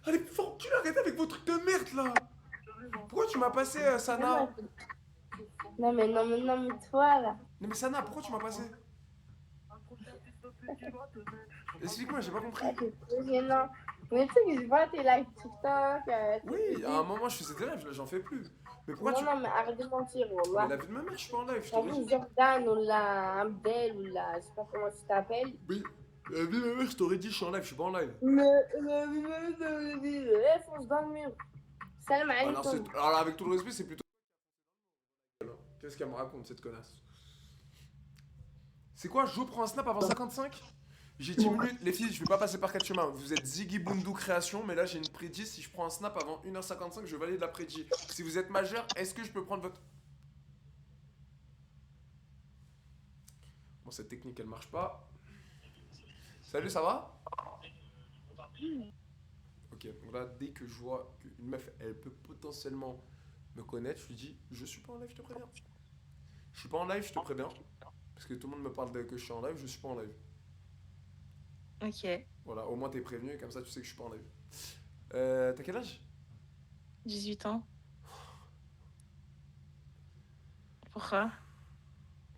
Allez, faut que tu l'arrêtes avec vos trucs de merde là. Pourquoi tu m'as passé, Non, mais, Sana? non, mais toi, là. Non mais Sana, pourquoi tu m'as passé? Explique-moi, j'ai pas Ah, compris. c'est trop gênant. Mais tu sais que je vois tes lives TikTok, tes Oui, à un bébés. moment je faisais des lives, là j'en fais plus. Mais pourquoi Non, tu... non, mais arrête de mentir, Mais wallah. la vie de ma mère, je suis pas en live, je T'as t'aurais dit. vu Jordan ou la Abdel ou la, je sais pas comment tu t'appelles. Oui, la vie de ma mère, je t'aurais dit, je suis en live, je suis pas en live. Fonce dans le mur. Salam Alors, alaikum. alors là, avec tout le respect, c'est plutôt... Qu'est-ce qu'elle me raconte, cette connasse? C'est quoi, Jo prend un snap avant 55? J'ai 10 minutes, les filles, je vais pas passer par quatre chemins. Vous êtes Ziggy Boundou Création, mais là j'ai une prédit. Si je prends un snap avant 1h55, je valide la prédit. Si vous êtes majeur, est-ce que je peux prendre votre. Bon, cette technique elle marche pas. Salut, ça va? Ok, donc là, dès que je vois qu'une meuf elle peut potentiellement me connaître, je lui dis je suis pas en live, je te préviens. Je suis pas en live, je te préviens. Parce que tout le monde me parle de que je suis en live, je suis pas en live. Ok. Voilà, au moins t'es prévenu, et comme ça tu sais que je suis pas en live. T'as quel âge? 18 ans. Pourquoi?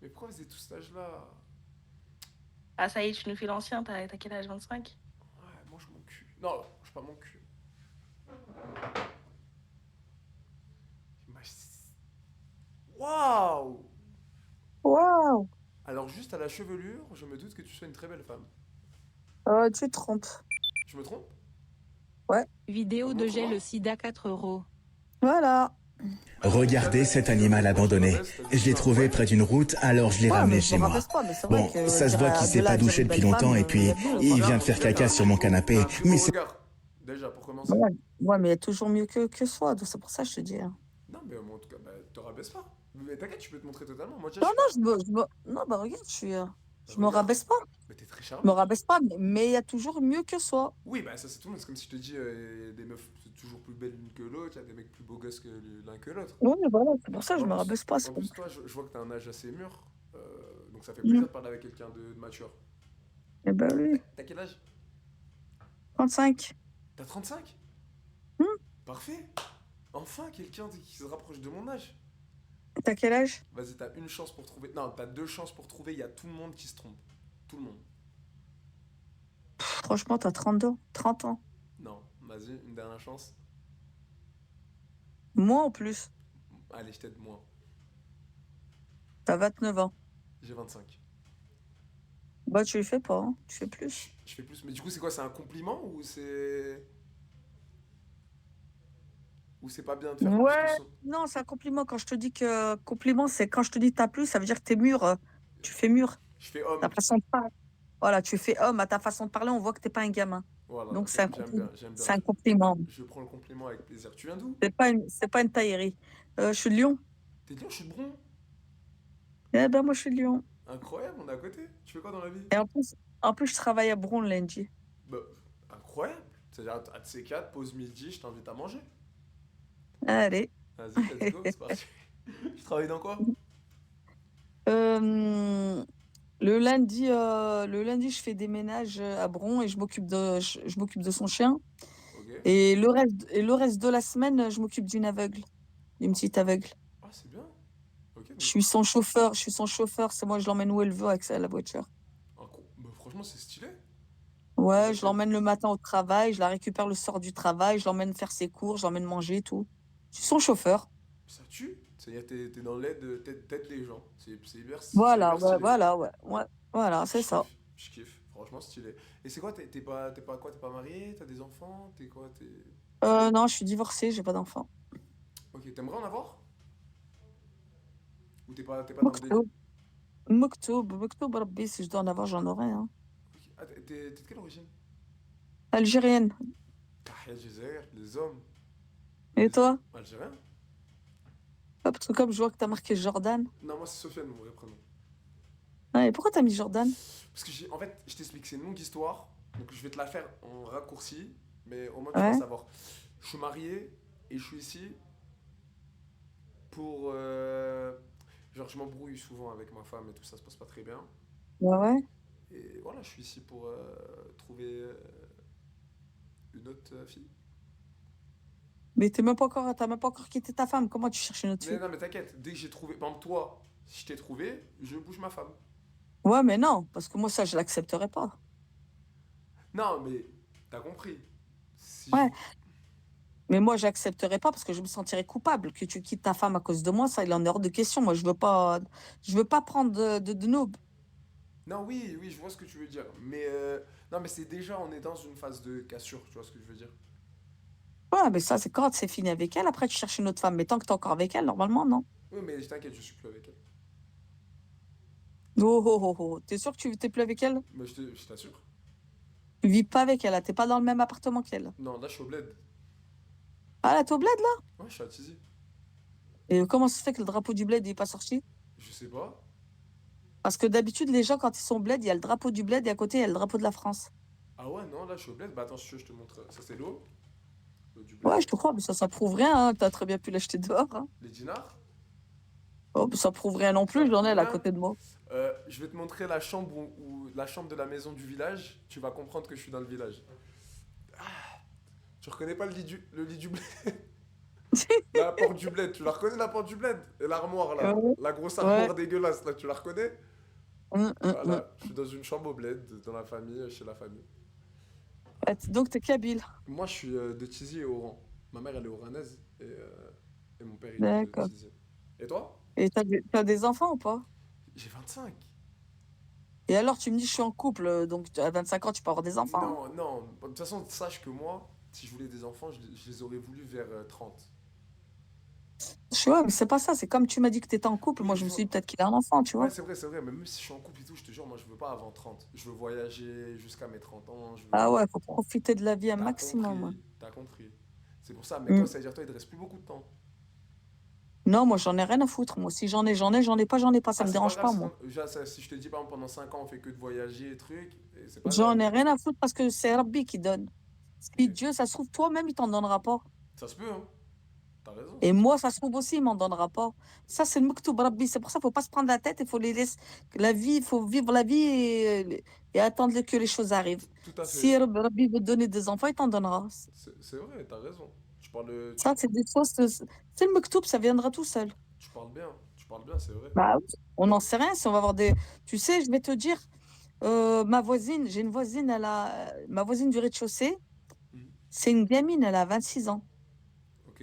Mais pourquoi vous êtes tous cet âge-là? Ah, ça y est, tu nous fais l'ancien, t'as quel âge? 25? Ouais, mange mon cul. Non, mange pas mon cul. Waouh! Waouh! Alors juste à la chevelure, je me doute que tu sois une très belle femme. Tu te trompes. Je me trompe? Ouais, Vidéo de gel Montre-moi. sida 4 €. voilà. Alors tu te Regardez rabaisses, cet animal moi je te abandonné. rabaisse, t'as des Je l'ai yeux trouvé incroyables. près d'une route, alors je l'ai Ouais, mais ramené je me chez moi. rabaisse pas, mais c'est vrai Bon, que ça se dire voit qu'il s'est de là pas à dire douché une depuis belle femme, longtemps et il y puis a mieux, il quoi. vient de faire Déjà, caca sur mon t'as canapé. un très Mais beau c'est regard. Déjà, pour commencer. Ouais, ouais, mais il y a toujours mieux que soi, donc c'est pour ça que je te dis, hein. Non, mais moi, en tout cas, bah, te rabaisse pas. Mais t'inquiète, tu peux te montrer totalement. Moi, déjà, je Non, suis non, pas. non, bah regarde, Bah, je me regarde. rabaisse pas. Mais t'es très Je me charmante. rabaisse pas, mais il y a toujours mieux que soi. Oui, bah, ça, c'est tout le monde. C'est comme si je te dis, y a des meufs toujours plus belles l'une que l'autre, il y a des mecs plus beaux gosses que l'un que l'autre. Ouais, voilà, c'est pour ça Mais que je me rabaisse pas. en plus toi, je vois que t'as un âge assez mûr. Donc ça fait Mm. plaisir de parler avec quelqu'un de mature. Eh ben T'as oui, t'as quel âge? 35. T'as 35? Mm. Parfait. Enfin, quelqu'un qui se rapproche de mon âge. T'as quel âge? Vas-y, t'as une chance pour trouver. Non, t'as deux chances pour trouver. Il y a tout le monde qui se trompe. Tout le monde. Franchement, t'as 32, 30 ans. Non, vas-y, une dernière chance. Moi en plus, Allez, je t'aide moins. t'as 29 ans. J'ai 25. Bah, tu le fais pas, hein. Tu fais plus. Je fais plus. Mais du coup, c'est quoi? C'est un compliment ou c'est. Ou c'est pas bien de faire plus que Ouais, ça? non, c'est un compliment. Quand je te dis que compliment, c'est quand je te dis t'as plus, ça veut dire que t'es mûr. Tu fais mûr. Je fais Ta homme. façon de parler. Voilà, tu fais homme. À ta façon de parler, on voit que t'es pas un gamin. Voilà, Donc, j'aime bien, j'aime bien. c'est un compliment. Je prends le compliment avec plaisir. Tu viens d'où? C'est pas une taillerie. Je suis de Lyon. T'es de Lyon, je suis de Bron. Eh ben, moi, je suis de Lyon. Incroyable, on est à côté. Tu fais quoi dans la vie? Et en plus, je travaille à Bron lundi. Bah, incroyable. C'est-à-dire, à de ces quatre, pause midi, je t'invite à manger. Allez. Vas-y, let's go, c'est parti. Tu travailles dans quoi? Euh, le lundi, je fais des ménages à Bron et je m'occupe de son chien. Ok. Et le reste de la semaine, je m'occupe d'une petite aveugle. Ah, c'est bien. Ok, Je donc. suis son chauffeur, c'est moi, je l'emmène où elle veut avec la voiture. Bah, franchement, c'est stylé. Ouais, T'es- je t'es- l'emmène le matin au travail, je la récupère le soir du travail, je l'emmène faire ses cours, je l'emmène manger, tout. Je suis son chauffeur. Ça tue. C'est-à-dire, t'es dans l'aide, t'aides les gens. C'est Voilà, hyper ouais, stylé. voilà, ouais, ouais, voilà, c'est Je ça. kiffe, je kiffe. Franchement, stylé. Et c'est quoi, t'es pas quoi? T'es pas marié? T'as des enfants? T'es quoi? T'es. Non, je suis divorcée, j'ai pas d'enfant. Ok, t'aimerais en avoir? Ou t'es pas dans le délire? Moktoub, Moktoub, Rabbi, si je dois en avoir, j'en aurai, hein. Ok. Ah, t'es de quelle origine? Algérienne. Tahia Jazer, les hommes. Et Les... toi? Algériens? Ah, parce que comme je vois que t'as marqué Jordan. Non, moi c'est Sofiane, mon vrai prénom. Ouais, et pourquoi t'as mis Jordan? Parce que en fait, je t'explique, c'est une longue histoire. Donc je vais te la faire en raccourci, mais au moins tu vas Ouais, savoir. Je suis marié et je suis ici pour. Genre, je m'embrouille souvent avec ma femme et tout ça se passe pas très bien. ouais, ouais. Et voilà, je suis ici pour trouver une autre fille. Mais t'as même pas encore quitté ta femme. Comment tu cherches une autre Mais fille? non, mais t'inquiète, dès que j'ai trouvé. Par exemple, toi, si je t'ai trouvé, je bouge ma femme. Ouais, mais non, parce que moi, ça, je l'accepterai pas. Non, mais t'as compris. Si je. Ouais, mais moi, j'accepterai pas parce que je me sentirais coupable que tu quittes ta femme à cause de moi. Ça, il en est hors de question. Moi, je veux pas prendre de noob. Non, oui, oui, je vois ce que tu veux dire. Mais non, mais c'est déjà, on est dans une phase de cassure, tu vois ce que je veux dire. Ouais, mais ça, c'est quand c'est fini avec elle. Après, tu cherches une autre femme. Mais tant que t'es encore avec elle, normalement, non. Oui, mais t'inquiète, je suis plus avec elle. Oh, oh, oh, oh. T'es sûr que tu t'es plus avec elle? Mais je t'assure. Tu vis pas avec elle, là. T'es pas dans le même appartement qu'elle. Non, là, je suis au bled. Ah, là, t'es au bled, là? Ouais, je suis à Tizi. Et comment ça se fait que le drapeau du bled, il est pas sorti? Je sais pas. Parce que d'habitude, les gens, quand ils sont au bled, il y a le drapeau du bled et à côté, il y a le drapeau de la France. Ah ouais, non, là, je suis au bled. Bah attends, si tu veux, je te montre. Ça, c'est l'eau du Ouais, bled. je te crois, mais ça prouve rien, hein. T'as très bien pu l'acheter dehors, hein. Les dinars. Oh, mais ça prouve rien non Ça plus, j'en prouve ai là à rien. côté de moi. Je vais te montrer la chambre la chambre de la maison du village. Tu vas comprendre que je suis dans le village. Tu reconnais pas le lit du bled? La porte du bled, tu la reconnais la porte du bled? Et l'armoire là, Ouais, la grosse ouais. armoire dégueulasse là, tu la reconnais? Hum. Voilà, je suis dans une chambre au bled, dans la famille, chez la famille. Donc, t'es Kabyle. Moi je suis de Tizi et Oran. Ma mère elle est oranaise et mon père il est de D'accord. Tizi. Et toi? Et t'as des enfants ou pas? J'ai 25. Et alors, tu me dis, je suis en couple, donc à 25 ans, tu peux avoir des enfants, hein. Non, non, de toute façon, sache que moi, si je voulais des enfants, je les aurais voulu vers 30. Je suis, ouais, mais c'est pas ça, c'est comme tu m'as dit que t'étais en couple, moi Oui, je je me suis dit vois. peut-être qu'il a un enfant, tu Ouais, vois. c'est vrai, mais même si je suis en couple et tout, je te jure, moi je veux pas avant 30. Je veux voyager jusqu'à mes 30 ans, je Ah veux. ouais, faut profiter de la vie un T'as maximum, hein. compris, t'as compris. C'est pour ça, mais toi, Mm. ça veut dire, toi, il te reste plus beaucoup de temps. Non, moi j'en ai rien à foutre, moi. Si j'en ai pas, j'en ai pas, ça Ah, me c'est pas dérange grave pas, si, moi. si je te dis, par exemple, pendant 5 ans, on fait que de voyager et trucs, et c'est pas grave. J'en ai rien à foutre parce que c'est Rabbi qui donne. Ok. Si Dieu, ça se trouve, toi-même, il t'en donnera pas. Ça se peut, hein. T'as raison, Et ça se peut. moi, ça se trouve aussi, il m'en donnera pas. Ça, c'est le Mektoub Rabbi. C'est pour ça qu'il faut pas se prendre la tête, il faut les laisser. La vie, il faut vivre la vie et attendre que les choses arrivent. Tout à fait. Si Rabbi veut te donner des enfants, il t'en donnera. C'est vrai, t'as raison. Tu parles, Ça, c'est des choses. C'est le Mektoub, ça viendra tout seul. tu parles bien, c'est vrai. Bah, oui. On n'en sait rien si on va avoir des. Tu sais, je vais te dire, ma voisine, j'ai une voisine, ma voisine du rez-de-chaussée, Mhm. c'est une gamine, elle a 26 ans. Ok.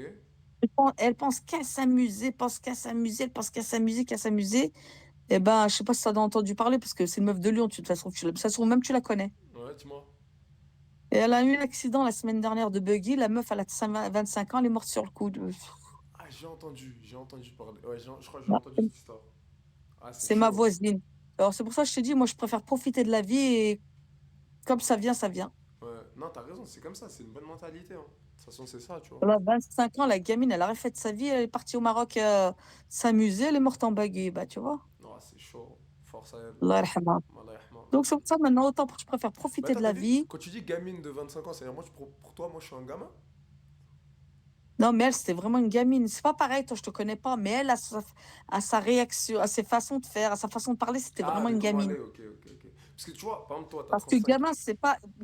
Elle pense qu'à s'amuser, pense qu'à s'amuser, elle pense qu'à s'amuser, qu'à s'amuser. Eh ben, je sais pas si tu as entendu parler, parce que c'est une meuf de Lyon, de toute façon, ça se trouve, même tu la connais. Ouais, dis-moi. Et elle a eu un accident la semaine dernière de buggy. La meuf, elle a 25 ans, elle est morte sur le coup. Ah, j'ai entendu parler. Ouais, je crois que j'ai entendu cette histoire. Ah, c'est C'est ma chaud. voisine. Alors, c'est pour ça que je te dis, moi, je préfère profiter de la vie et comme ça vient, ça vient. Ouais. Non, t'as raison, c'est comme ça, c'est une bonne mentalité, hein. De toute façon, c'est ça, tu vois. Elle a 25 ans, la gamine, elle a refait de sa vie, elle est partie au Maroc s'amuser, elle est morte en buggy, bah, tu vois. Non, c'est chaud. Force à elle. Allah yarhamha. Allah yarhamha. Donc, c'est pour ça, maintenant, autant je préfère Mais profiter attends, de t'as la vu, vie. quand tu dis gamine de 25 ans, c'est-à-dire moi, pour toi, moi, je suis un gamin? Non, mais elle, c'était vraiment une gamine. C'est pas pareil, toi, je te connais pas, mais elle, à sa réaction, à ses façons de faire, à sa façon de parler, c'était Ah, vraiment de une comment elle gamine. est, ok. Parce que tu vois, par exemple, toi, t'as Parce que 35.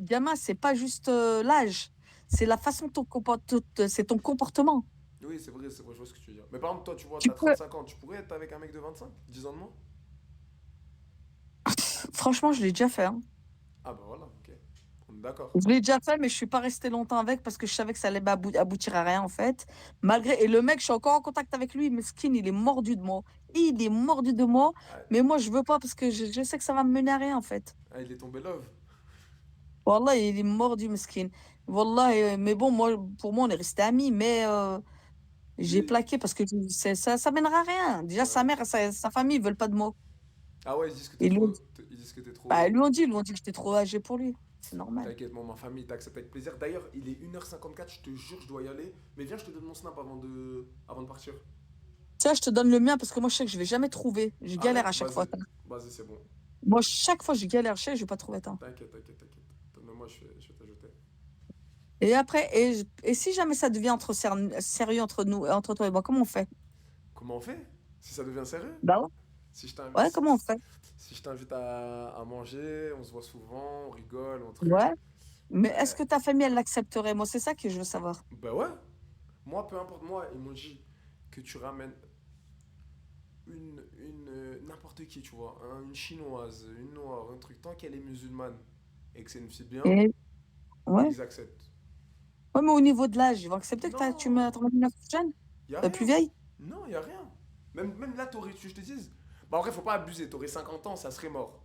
gamin, c'est pas juste l'âge, c'est la façon de c'est ton comportement. Oui, c'est vrai, je vois ce que tu veux dire. Mais par exemple, toi, tu vois, Tu t'as peux, 35 ans, tu pourrais être avec un mec de 25, 10 ans de moins? franchement, je l'ai déjà fait, hein. Ah, bah voilà, ok. On est d'accord. Je l'ai déjà fait, mais je suis pas restée longtemps avec parce que je savais que ça allait pas aboutir à rien, en fait. Et le mec, je suis encore en contact avec lui, mais skin, il est mordu de moi. Il est mordu de moi, Ah, mais moi, je veux pas parce que je sais que ça va me mener à rien, en fait. ah, il est tombé love. Wallah, il est mordu, meskin. Wallah, mais bon, pour moi, on est restés amis, mais j'ai Et- plaqué parce que ça mènera à rien. Déjà, sa ouais. mère et sa famille, ils veulent pas de moi. Ah ouais, ils disent que t'es Ils lui ont trop. dit, Ils disent que t'es bah, trop. ils lui ont dit que j'étais trop âgé pour lui. C'est normal. T'inquiète, moi, ma famille t'accepte avec plaisir. D'ailleurs, il est 1h54, je te jure, je dois y aller. Mais viens, je te donne mon snap avant de partir. Tiens, je te donne le mien parce que moi, je sais que je vais jamais trouver. Je Ah galère ouais? à chaque fois. Vas-y, c'est bon. Moi, chaque fois, je galère, je sais, je vais pas trouver tant. T'inquiète. Donne-moi, je vais t'ajouter. Et après, et si jamais ça devient sérieux entre nous, entre toi et moi, comment on fait? Comment on fait? Si ça devient sérieux? Bah ouais, Si je t'invite, ouais, comment on fait? si je t'invite à manger, on se voit souvent, on rigole, on truc. Ouais. Mais est-ce Euh, que ta famille, elle l'accepterait? Moi, c'est ça que je veux savoir. bah ouais. Moi, peu importe, moi, ils m'ont dit que tu ramènes n'importe qui, tu vois, une chinoise, une noire, un truc, tant qu'elle est musulmane et que c'est une fille bien, Et ouais. ils acceptent. Ouais, mais au niveau de l'âge, ils vont accepter que tu me Non, t'en une plus jeune, y a plus rien. vieille. Non, y a rien. Même là, t'aurais, je te dise. Bah, en vrai, faut pas abuser. T'aurais 50 ans, ça serait mort.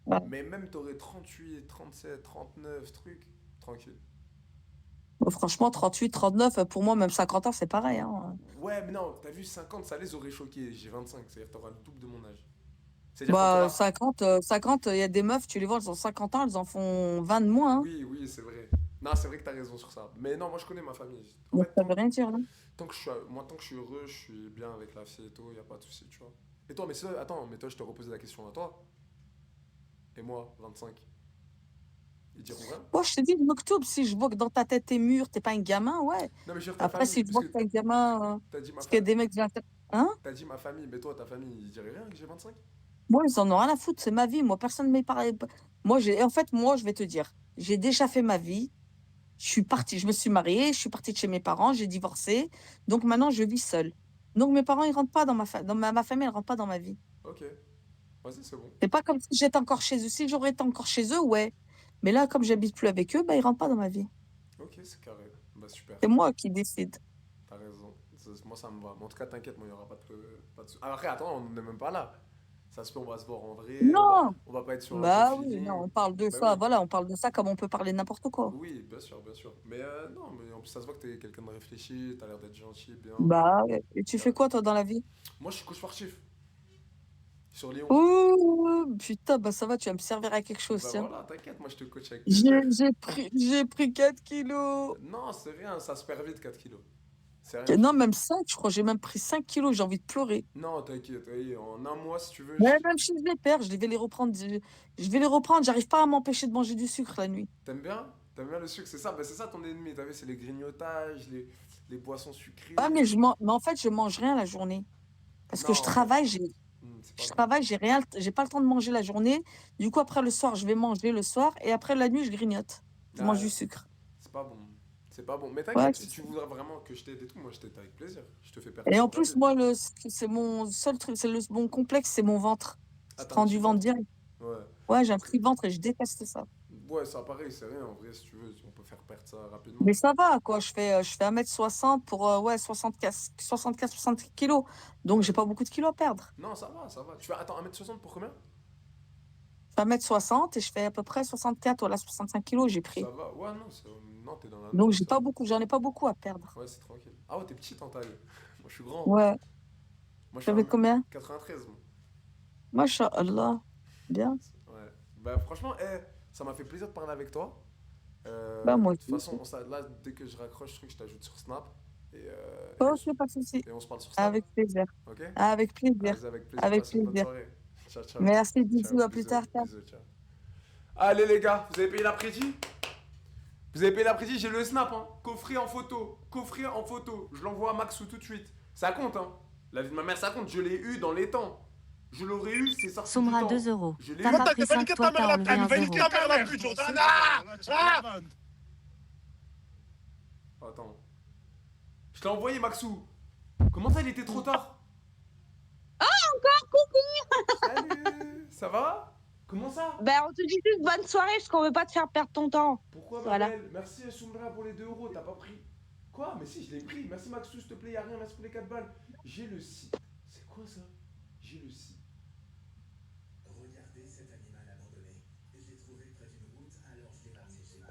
Ouais. Mais même t'aurais 38, 37, 39, trucs, tranquille. Bon, franchement, 38, 39, pour moi, même 50 ans, c'est pareil. Hein. Ouais, mais non, t'as vu, 50, ça les aurait choqués. J'ai 25, c'est-à-dire que t'auras le double de mon âge. C'est-à-dire quand Bah, t'auras. 50, il y a des meufs, tu les vois, elles ont 50 ans, elles en font 20 de moins. Hein. Oui, oui, c'est vrai. Non, c'est vrai que t'as raison sur ça. Mais non, moi je connais ma famille. En Donc, fait, ça veut rien dire, là. tant que je suis, moi, tant que je suis heureux, je suis bien avec la fille et tout, y a pas de souci, tu vois. Et toi, mais attends, mais toi, je te repose la question à toi. Et moi, 25. Ils diront rien? Moi, je te dis, Noctobre, si je vois que dans ta tête, t'es mûr, t'es pas un gamin, ouais. Non, mais je veux dire ta Après, famille, si je parce vois que que t'es un gamin, t'as dit ma parce qu'il y a famille. des mecs, hein? T'as dit ma famille, mais toi, ta famille, ils diraient rien que j'ai 25? Moi, ils en ont rien à foutre, c'est ma vie. Moi, personne ne m'est parlé. En fait, moi, je vais te dire, j'ai déjà fait ma vie. Je suis partie, je me suis mariée, je suis partie de chez mes parents, j'ai divorcé. Donc maintenant, je vis seule. Donc mes parents, ils rentrent pas dans ma famille, elle rentre pas dans ma vie. Ok, vas-y, c'est bon. C'est pas comme si j'étais encore chez eux. Si j'aurais été encore chez eux, ouais. Mais là, comme j'habite plus avec eux, bah, ils rentrent pas dans ma vie. Ok, c'est carré. Bah, super. C'est moi qui décide. T'as raison. Moi, ça me va. Mais en tout cas, t'inquiète, moi, il n'y aura pas de Alors, après, attends, on n'est même pas là. Ça se peut, on va se voir en vrai. Non! On va pas être sur un Bah faux oui, non, feeling. on parle de Bah ça, oui. voilà, on parle de ça comme on peut parler de n'importe quoi. Oui, bien sûr, bien sûr. Mais non, mais en plus, ça se voit que t'es quelqu'un de réfléchi, t'as l'air d'être gentil, bien. Bah, ouais. Et tu Y a- fais quoi, toi, dans la vie? Moi, je suis coach sportif. Sur Lyon. Ouh, putain, bah ça va, tu vas me servir à quelque chose, Bah tiens. voilà, t'inquiète, moi, je te coach avec J'ai plaisir. j'ai pris 4 kilos. Non, c'est rien, ça se perd vite, 4 kilos. C'est rien, je Non, te même dis. 5, je crois, j'ai même pris 5 kilos, j'ai envie de pleurer. Non, t'inquiète, allez, en un mois, si tu veux, Mais même si je les perds, je vais les reprendre. Je vais les reprendre, j'arrive pas à m'empêcher de manger du sucre la nuit. T'aimes bien? T'aimes bien le sucre? C'est ça, bah, c'est ça ton ennemi, t'as vu, c'est les grignotages, les boissons Ah, sucrées. mais en fait, je mange rien la journée. Parce que Non, mais c'est pas je grave. travaille, j'ai pas le temps de manger la journée. Du coup, après le soir, je vais manger le soir. Et après la nuit, je grignote. Je mange Ah, du sucre. c'est pas bon. C'est pas bon. Mais Ouais, t'inquiète, si tu voudrais vraiment que je t'aide et tout, moi je t'aide avec plaisir. Je te fais perdre et en 100 plus, pâtés. moi, c'est mon seul truc, mon complexe, c'est mon ventre. Ah, Je t'as un prends petit du ventre ventre? direct. Ouais. Ouais, j'ai un petit ventre et je déteste ça. Ouais, ça pareil, c'est rien en vrai, si tu veux, on peut faire perdre ça Mais rapidement. ça va, quoi. Je fais 1m60 pour ouais, 64 kilos. Donc, j'ai pas beaucoup de kilos à perdre. Non, ça va, ça va. Tu fais, attends, 1m60 pour combien? Je fais 1m60 et je fais à peu près 64, voilà, 65 kilos, j'ai Ça pris. va. Ouais, non, non, t'es dans la Donc, norme, ça. j'en ai pas beaucoup à perdre. Ouais, c'est tranquille. Ah ouais, t'es petite en taille. Moi je suis grand. Ouais. Moi je Tu fais avais combien? 1m93, moi. Masha'Allah. Bien. Ouais. Bah franchement, ça m'a fait plaisir de parler avec toi. Bah, moi De toute aussi. façon, là, dès que je raccroche, je t'ajoute sur Snap. Et, Ok, pas de souci. et on se parle sur Snap. Avec plaisir. Ok? Avec plaisir. Vas-y, avec plaisir. Avec Passe une bonne plaisir. soirée. Ciao, ciao. Merci, Ciao, bisous, à plus bisous, tard. Ciao. bisous, ciao. Allez les gars, vous avez payé l'après-midi? Vous avez payé l'après-midi, j'ai le Snap, hein. Coffret en photo. Coffret en photo. Je l'envoie à Maxou tout de suite. Ça compte, hein. La vie de ma mère, ça compte. Je l'ai eu dans les temps. Je l'aurais eu, c'est sorti du Soumra temps. 2 euros. Je l'ai T'as eu. pas pris 5, toi t'as enlevé 1 va niquer euro. ta mère la pute, Jordan. Attends. Je t'ai envoyé, Maxou. Comment ça, il était trop tard? Salut. Ça va? Comment ça? Ben, on te dit juste bonne soirée parce qu'on veut pas te faire perdre ton temps. Pourquoi, ma Voilà. belle? Merci, Soumra, pour les 2 euros. T'as pas pris? Quoi? Mais si, je l'ai pris. Merci, Maxou, s'il te plaît. Y'a rien. Merci pour les 4 balles. J'ai le site. C'est quoi ça? J'ai le site. Regardez cet animal abandonné. Je l'ai trouvé près d'une route, alors je l'ai ramené chez moi.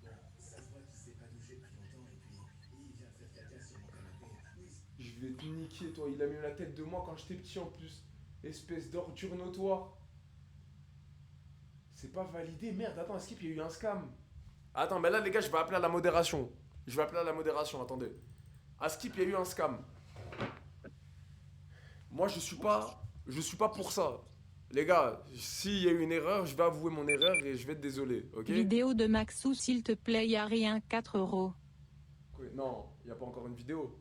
Bon, ça se voit qu'il s'est pas douché depuis longtemps et puis il vient faire caca sur mon canapé. Oui, Je vais te niquer, toi. Il a mis la tête de moi quand j'étais petit en plus. Espèce d'ordure notoire. C'est pas validé. Merde, attends, Skip, il y a eu un scam. Attends, mais là, les gars, je vais appeler à la modération. Je vais appeler à la modération, attendez. À Skip, il y a eu un scam. Moi, je suis pas pour ça. Les gars, s'il y a eu une erreur, je vais avouer mon erreur et je vais être désolé, ok? Vidéo de Maxou s'il te plaît, y a rien, 4 euros. Quoi, non, il n'y a pas encore une vidéo.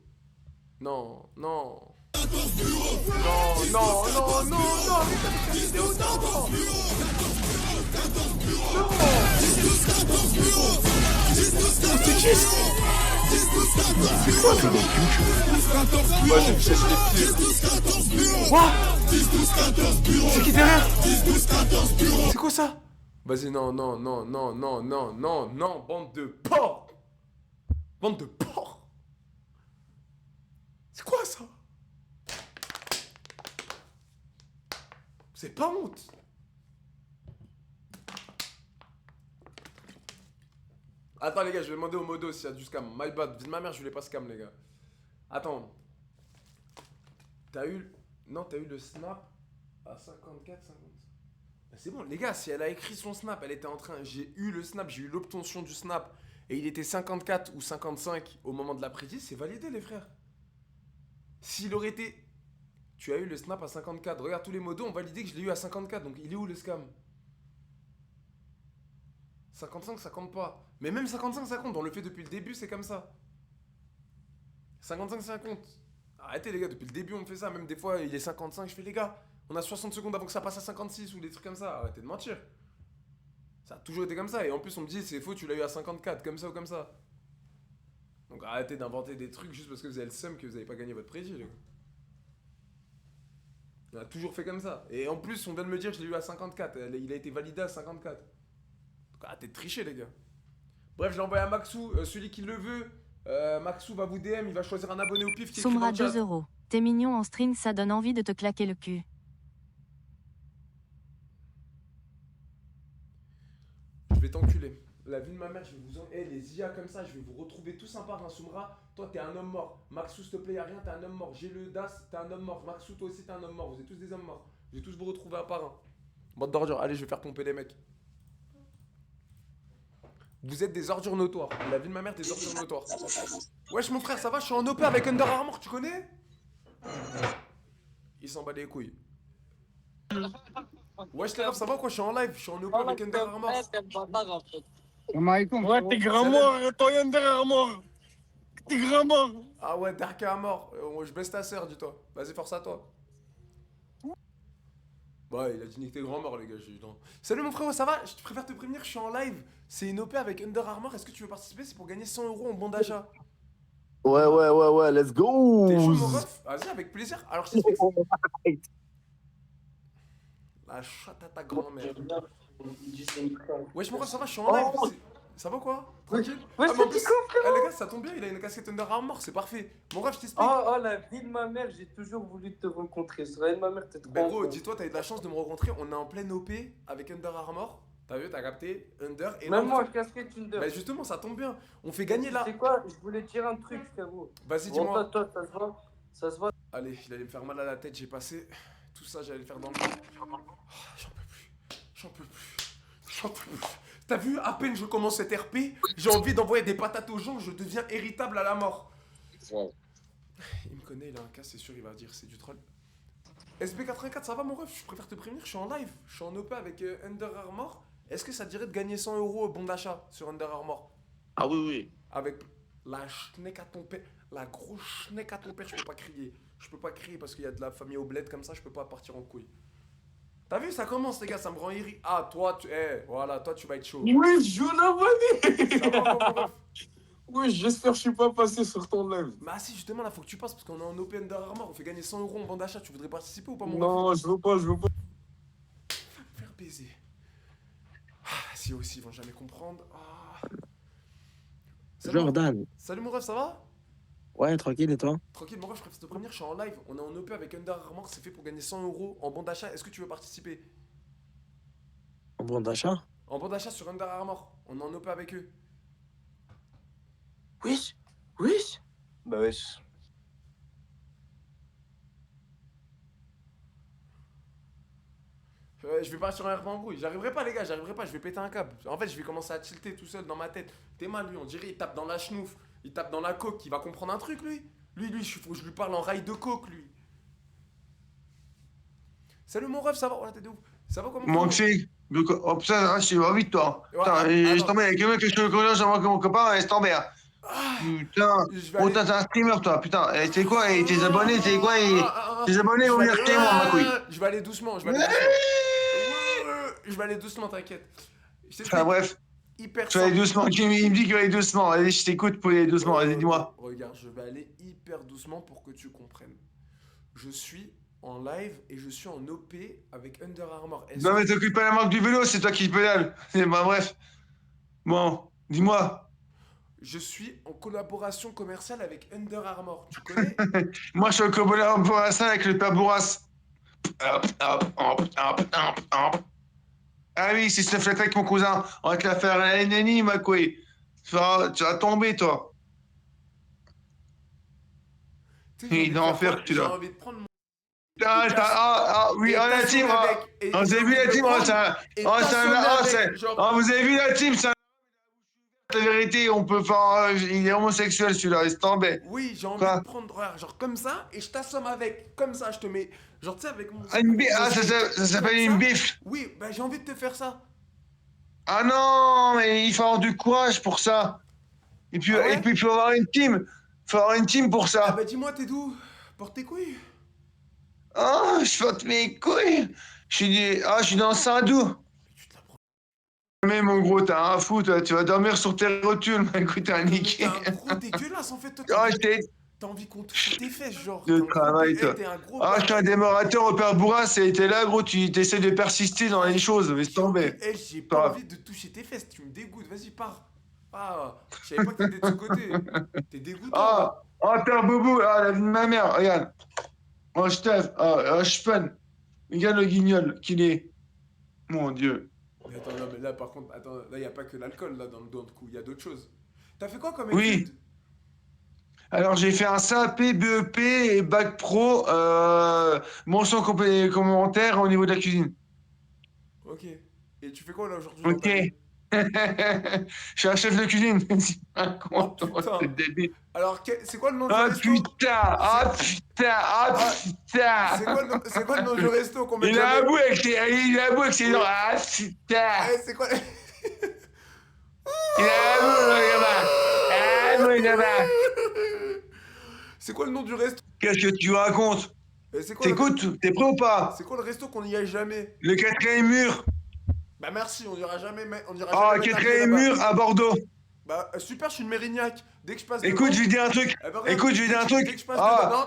Non, non. Non, non, non, non, non, mais t'as fait une vidéo, non. Non. C'est qui? C'est quoi ça? Vas-y, je cherche les pieds. Quoi? C'est qui derrière? C'est quoi ça? Vas-y, non, non, non, non, non, non, non, non, bande de porcs! Bande de porcs! C'est quoi ça? C'est pas honte! Attends les gars, je vais demander au modo s'il y a du scam. My bad, vie de ma mère, je voulais pas scam les gars. Attends. T'as eu... Non, t'as eu le snap à 54, 55. C'est bon les gars, si elle a écrit son snap, elle était en train... J'ai eu le snap, j'ai eu l'obtention du snap. Et il était 54 ou 55 au moment de la prédit, c'est validé les frères. S'il aurait été... Tu as eu le snap à 54. Regarde, tous les modos ont validé que je l'ai eu à 54. Donc il est où le scam? 55, ça compte pas. Mais même 55, ça compte. On le fait depuis le début, c'est comme ça. 55, ça compte. Arrêtez les gars, depuis le début, on me fait ça. Même des fois, il est 55, je fais les gars, on a 60 secondes avant que ça passe à 56 ou des trucs comme ça. Arrêtez de mentir. Ça a toujours été comme ça. Et en plus, on me dit, c'est faux, tu l'as eu à 54, comme ça ou comme ça. Donc arrêtez d'inventer des trucs juste parce que vous avez le seum que vous n'avez pas gagné votre prédit, les gars. On a toujours fait comme ça. Et en plus, on vient de me dire que je l'ai eu à 54. Il a été validé à 54. Donc arrêtez de tricher, les gars. Bref, je l'ai envoyé à Maxou. Celui qui le veut, Maxou va vous DM. Il va choisir un abonné au pif qui écrit dans Soumra le chat. 2 €. T'es mignon en string, ça donne envie de te claquer le cul. Je vais t'enculer. La vie de ma mère, je vais vous en... Eh, les IA comme ça, je vais vous retrouver tous un par un. Soumra, toi, t'es un homme mort. Maxou, s'il te plaît, y'a rien, t'es un homme mort. J'ai le Das, t'es un homme mort. Maxou, toi aussi, t'es un homme mort. Vous êtes tous des hommes morts. Je vais tous vous retrouver un par un. Bande d'ordures. Allez, je vais faire pomper les mecs. Vous êtes des ordures notoires. La vie de ma mère, des ordures notoires. Wesh, mon frère, ça va? Je suis en OP avec Under Armour, tu connais? Il s'en bat les couilles. Wesh, les refs, ça va quoi? Je suis en live, je suis en OP avec Under Armour. Ouais, t'es grand mort, toi Under Armour. T'es grand mort. Ah ouais, Dark à mort. Je baisse ta sœur, dis-toi. Vas-y, force à toi. Bah, il a dit nique tes grands morts, les gars. J'ai eu temps. Salut mon frère, ça va? Je préfère te prévenir, je suis en live. C'est une OP avec Under Armour. Est-ce que tu veux participer? C'est pour gagner 100 € en bon d'achat. Ouais, let's go. T'es chaud, mon ref? Vas-y, avec plaisir. Alors, je t'explique. La chatte à ta grand-mère. Wesh, mon ref, ça va? Je suis en live. Ça va quoi? Tranquille? Ouais, Ah, mais en c'est plus, Kiko, frérot. les gars, ça tombe bien, il a une casquette Under Armour, c'est parfait. Mon ref, je t'explique. Oh, la vie de ma mère, j'ai toujours voulu te rencontrer. Sur la vie de ma mère, t'es trop. Ben gros, dis-toi, t'as eu de la chance de me rencontrer. On est en pleine OP avec Under Armour. T'as vu, t'as capté? Under et Même là, moi, casquette Under. Ben justement, ça tombe bien. On fait gagner là. C'est quoi? Je voulais te dire un truc, frérot. Vas-y, Bon, dis-moi. toi, ça se voit. Ça se voit. Allez, il allait me faire mal à la tête. J'ai passé tout ça, j'allais le faire dans le. Oh, j'en peux plus. J'en peux plus. J'en peux plus. T'as vu, à peine je commence cette RP, j'ai envie d'envoyer des patates aux gens, je deviens irritable à la mort. Il me connaît, il a un cas, c'est sûr, il va dire c'est du troll. SB84, ça va mon ref? Je préfère te prévenir, je suis en live. Je suis en OP avec Under Armour. Est-ce que ça te dirait de gagner 100 € au bon d'achat sur Under Armour? Ah oui, oui. Avec la schneck à ton père, la grosse schneck à ton père, je peux pas crier. Je peux pas crier parce qu'il y a de la famille au bled comme ça, je peux pas partir en couille. T'as vu, ça commence les gars, ça me rend irrité. Ah, toi, voilà, toi tu vas être chaud. Oui, je l'abonne. Ça va, mon ref? Oui, j'espère que je suis pas passé sur ton live. Bah si, justement, là, faut que tu passes parce qu'on est en Open Under Armour, on fait gagner 100 € en vente d'achat. Tu voudrais participer ou pas, mon Non, ref? je veux pas. Faire baiser. Ah, si aussi, ils vont jamais comprendre. Ah. Salut, Jordan. Salut mon ref, ça va? Ouais, tranquille, et toi? Tranquille, mon ref, je préfère te prévenir, je suis en live. On est en OP avec Under Armour, c'est fait pour gagner 100 € en bon d'achat. Est-ce que tu veux participer? En bon d'achat? En bon d'achat sur Under Armour. On est en OP avec eux. Wesh. Bah, wesh. Je vais pas sur un RP en brouille. J'arriverai pas, les gars, j'arriverai pas. Je vais péter un câble. En fait, je vais commencer à tilter tout seul dans ma tête. T'es mal, lui, on dirait il tape dans la chenouf. Il tape dans la coke. Il va comprendre un truc, lui. Lui, faut que je lui parle en rail de coke, lui. Salut mon ref, ça va? Oh la tête de ouf. Ça va comment? Mon fille, oh putain, je suis envie de toi. Ouais, Putain, je t'emmerde avec le mec que je connais, j'envoie mon copain, et je t'emmerde. Putain, putain, t'es un streamer toi, putain. Et tu sais quoi, et tes abonnés, tu sais quoi, tes abonnés vont venir chez moi, ma couille. Je vais aller doucement, je vais aller doucement, t'inquiète. Enfin bref. hyper Tu vas aller simple. doucement. Il me dit qu'il va aller doucement. Allez, je t'écoute pour aller doucement. Vas-y, dis-moi. Regarde, je vais aller hyper doucement pour que tu comprennes. Je suis en live et je suis en OP avec Under Armour. Non, mais t'occupes pas la marque du vélo, c'est toi qui pédale. Bah, bref. Bon, dis-moi. Je suis en collaboration commerciale avec Under Armour. Tu connais? Moi, je suis en collaboration avec le père Bourras. Ah oui, si je te fais avec mon cousin, on va te la faire à l'ennemi, ma couille. Tu vas tomber, toi. Il est enfer, J'ai celui-là. envie de prendre mon... Oui, on la team. Vous avez vu la team? Vous avez vu la team? La vérité, on peut faire. Il est homosexuel, celui-là, il se tombait. Oui, j'ai envie de prendre, regarde, genre comme ça, et je t'assomme avec. Comme ça, je te mets. Genre, tu sais, avec mon. Ça s'appelle une bif. Oui, bah j'ai envie de te faire ça. Ah non, mais il faut avoir du courage pour ça. Et puis, il faut avoir une team. Il faut avoir une team pour ça. Ah bah dis-moi, t'es d'où? Porte tes couilles. Oh, je porte mes couilles. Je suis dans Saint-Doux. Mais mon gros, t'as un fou, toi. Tu vas dormir sur tes rotules, mais écoute, t'as niqué. T'es un gros dégueulasse, en fait. Toi, t'as envie qu'on touche tes fesses, genre. De travail, toi. Je suis un démorateur au père Bourras, et t'es là, gros, tu essaies de persister dans les choses, mais c'est tombé. J'ai pas envie de toucher tes fesses, tu me dégoûtes, vas-y, pars. Ah, je savais pas que t'étais de ce côté. T'es dégoûtant. Père Boubou, la vie de ma mère, regarde. Oh, Steph, je fun. Regarde le guignol qu'il est. Mon Dieu. Mais attends, non, mais là, par contre, attends, là, y a pas que l'alcool, là, dans le coup, y a d'autres choses. T'as fait quoi comme étude? Oui. Alors, j'ai fait un CAP, BEP et Bac Pro, mention complémentaire au niveau de la cuisine. Ok. Et tu fais quoi, là, aujourd'hui? Ok. Je suis un chef de cuisine. Oh, putain. C'est débile. Alors, c'est quoi le nom du resto? Putain. C'est quoi le nom du resto qu'on met Il a un bout avec ses dents. Ah, putain. C'est quoi? Il a un bout, le gamin. C'est quoi le nom du resto? Qu'est-ce que tu racontes? T'écoutes? T'es prêt ou pas? C'est quoi le resto qu'on n'y aille jamais? Le 4e mur. Bah merci, on dira jamais. Ah, 4e mur à Bordeaux. Bah super, je suis une Mérignac. Dès que je passe. Écoute, je vais dire un truc.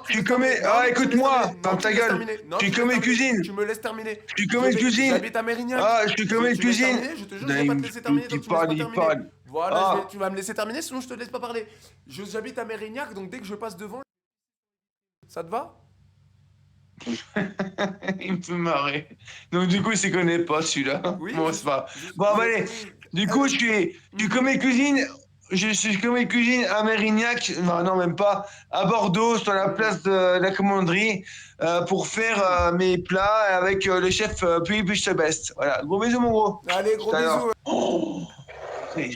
Tu commets. Écoute-moi. Ferme ta gueule. Tu commets cuisine. Tu me laisses terminer. Tu commets cuisine. J'habite à Mérignac. Je suis commets cuisine. Je te jure, je vais pas te laisser terminer. Donc tu me laisses pas terminer. Voilà, tu vas me laisser terminer, sinon je te laisse pas parler. J'habite à Mérignac, donc dès que je passe devant. Ça te va? Il me fait marrer. Donc du coup, il se connaît pas celui-là. Oui, bon, c'est pas. Bon, allez. Du coup, je suis commis cuisine. Je suis commis cuisine à Mérignac. Non, même pas. À Bordeaux, sur la place de la commanderie, pour faire mes plats avec le chef Puis je te best. Voilà. Gros bisous, mon gros. Allez, gros bisous. Oh, les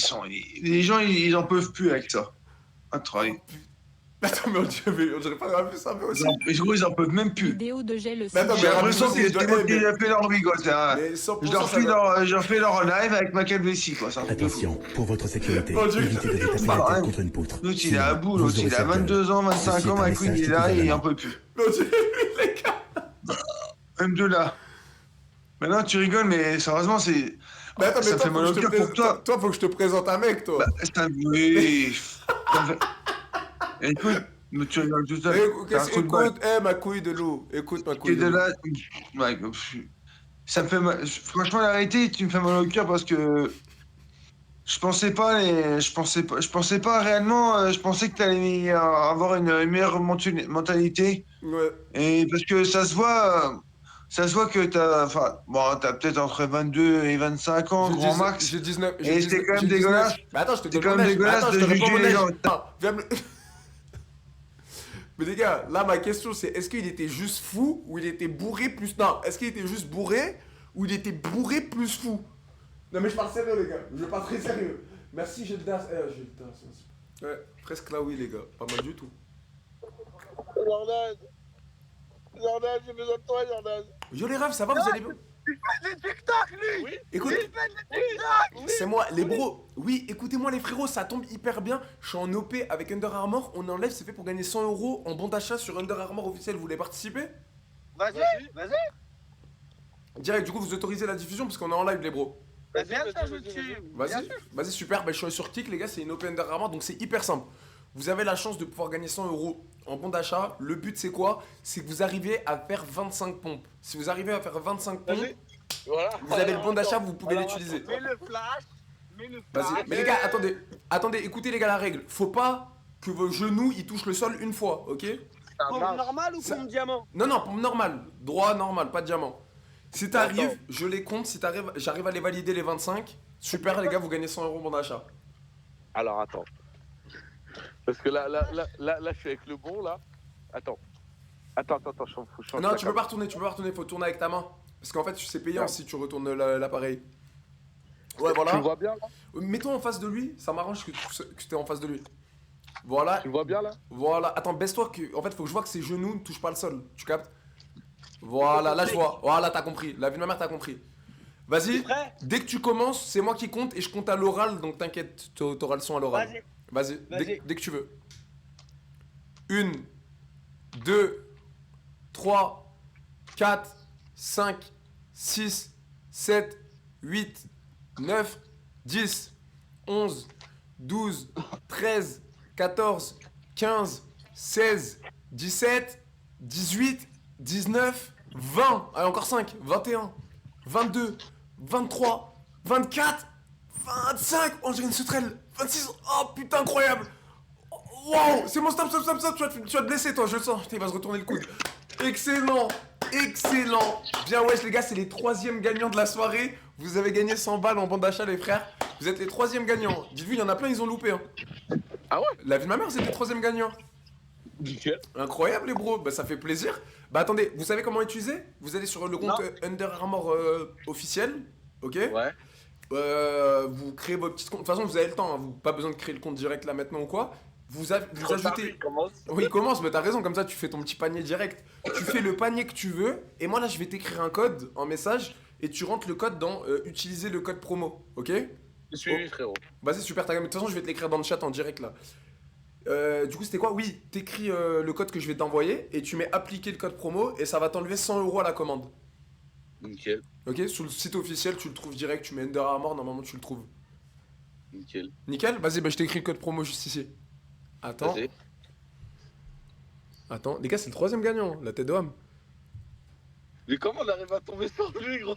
gens, ils en peuvent plus avec ça. Un travail. Attends, mais on dirait pas grave ça, mais aussi. Ils en peuvent même plus. Vidéo de gel J'ai l'impression qu'ils ont fait leur vie, quoi. Je fais leur live avec ma calvétie, quoi. Attention, pour votre sécurité, évitez de détacher la tête contre une poutre. L'autre, il est à bout, l'autre, il a 22 ans, 25 ans, ma couille, il est là, il en peut plus. L'autre, les gars. M2 là. Maintenant, tu rigoles, mais sérieusement, c'est. Mais attends, ça fait mal au cœur pour toi. Toi, faut que je te présente un mec, toi. Oui. Écoute, mais tu rigoles tout seul. Écoute, ma couille de loup. Écoute, ma couille de loup. Ouais, ça me fait mal. Franchement, la réalité, tu me fais mal au cœur parce que je pensais pas réellement. Je pensais que t'allais avoir une meilleure mentalité. Ouais. Et parce que ça se voit que t'as peut-être entre 22 et 25 ans, grand max. J'ai 19. Et c'était quand même dégueulasse. Mais attends, je te C'est quand même dégueulasse de juger les gens. Mais les gars, là ma question c'est est-ce qu'il était juste fou ou il était bourré plus... Non, est-ce qu'il était juste bourré ou il était bourré plus fou? Non mais je parle sérieux les gars, je parle très sérieux. Merci, j'ai le DAS. Ouais, presque là oui les gars, pas mal du tout. Jordan, j'ai besoin de toi, Jordan. Yo les rêves, ça va, vous allez bien? Il fait des TikTok, lui. Oui. Écoute, il fait des TikTok. c'est moi, les bros. Oui, écoutez-moi les frérots, ça tombe hyper bien. Je suis en OP avec Under Armour. On enlève, c'est fait pour gagner 100 € en bon d'achat sur Under Armour officiel. Vous voulez participer? Vas-y. Direct, du coup, vous autorisez la diffusion parce qu'on est en live, les bros. Vas-y, super. Bah, je suis sur Kik, les gars, c'est une open d'Armor, donc c'est hyper simple. Vous avez la chance de pouvoir gagner 100 euros en bon d'achat. Le but, c'est quoi? C'est que vous arrivez à faire 25 pompes. Si vous arrivez à faire 25 pompes, vous avez le bon d'achat, vous pouvez l'utiliser. Mets le flash. Vas-y, mais les gars, attendez, écoutez les gars la règle. Faut pas que vos genoux ils touchent le sol une fois, ok? Pompe normale ou pompe diamant? Non, pompe normale, droit normal, pas de diamant. Si t'arrives, je les compte, si t'arrives, j'arrive à les valider les 25, super les gars, vous gagnez 100 euros bon d'achat. Alors attends. Parce que là, je suis avec le bon là. Attends, je change. Non, tu peux pas retourner, faut tourner avec ta main. Parce qu'en fait, c'est payant si tu retournes l'appareil. Ouais, voilà. Tu le vois bien là? Mets-toi en face de lui, ça m'arrange que tu es en face de lui. Voilà. Tu le vois bien là? Voilà. Attends, baisse-toi. En fait, faut que je vois que ses genoux ne touchent pas le sol. Tu captes? Voilà, là je vois. Voilà, t'as compris. La vie de ma mère, t'as compris. Vas-y. Dès que tu commences, c'est moi qui compte et je compte à l'oral. Donc t'inquiète, t'auras le son à l'oral. Vas-y. Dès que tu veux. 1, 2, 3, 4, 5, 6, 7, 8, 9, 10, 11, 12, 13, 14, 15, 16, 17, 18, 19, 20. Allez, encore 5, 21, 22, 23, 24, 25. Oh, j'ai une sauterelle. 26. Oh putain, incroyable. Wow, c'est bon, stop. Tu vas te blesser, toi, je le sens. Putain, il va se retourner le coude. Excellent. Bien, wesh, les gars, c'est les 3e gagnants de la soirée. Vous avez gagné 100 balles en bon d'achat, les frères. Vous êtes les 3e gagnants. Dites-vous, il y en a plein, ils ont loupé. Hein. Ah ouais? La vie de ma mère, c'est les 3e gagnants. Nickel. Incroyable, les bros. Bah, ça fait plaisir. Bah, attendez, vous savez comment utiliser? Vous allez sur le compte Under Armour officiel. Ok? Ouais. Vous créez votre petit compte. De toute façon, vous avez le temps. Hein. Vous pas besoin de créer le compte direct là maintenant ou quoi. Vous ajoutez. Oui, il commence, mais t'as raison, comme ça tu fais ton petit panier direct. Tu fais le panier que tu veux, et moi là je vais t'écrire un code en message, et tu rentres le code dans utiliser le code promo, ok? Je suis frérot. Vas-y, super, de toute façon je vais te l'écrire dans le chat en direct là. Du coup, c'était quoi? Oui, t'écris le code que je vais t'envoyer, et tu mets appliquer le code promo, et ça va t'enlever 100 euros à la commande. Nickel. Ok? Sur le site officiel, tu le trouves direct, tu mets Under Armour, normalement tu le trouves. Nickel. Nickel? Vas-y, bah je t'écris le code promo juste ici. Attends. Les gars, c'est le 3e gagnant, la tête de homme. Mais comment on arrive à tomber sur lui, gros?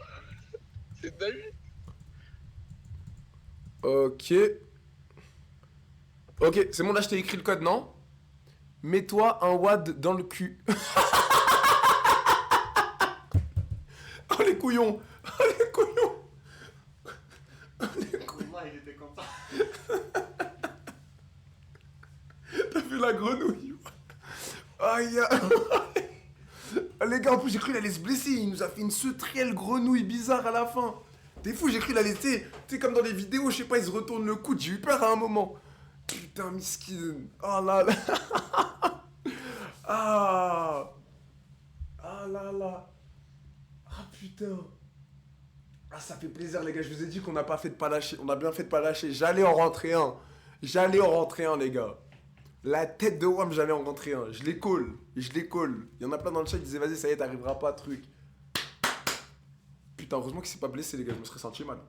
C'est dingue. Ok, c'est bon, là je t'ai écrit le code, non? Mets-toi un wad dans le cul. Oh les couillons. Il était comme ça. T'as vu la grenouille? Aïe. Les gars, en plus j'ai cru qu'il allait se blesser. Il nous a fait une sauterelle grenouille bizarre à la fin. T'es fou, j'ai cru qu'il allait, tu sais, comme dans les vidéos, je sais pas, il se retourne le coude. J'ai eu peur à un moment. Putain, miskin. Oh là là. Ah là là. Ah putain. Ah, ça fait plaisir, les gars. Je vous ai dit qu'on n'a pas fait de pas lâcher. On a bien fait de pas lâcher. J'allais en rentrer un, les gars. La tête de Wam, j'allais en rentrer un. Je les colle. Il y en a plein dans le chat qui disaient, vas-y, ça y est, t'arriveras pas, truc. Putain, heureusement qu'il s'est pas blessé, les gars. Je me serais senti mal.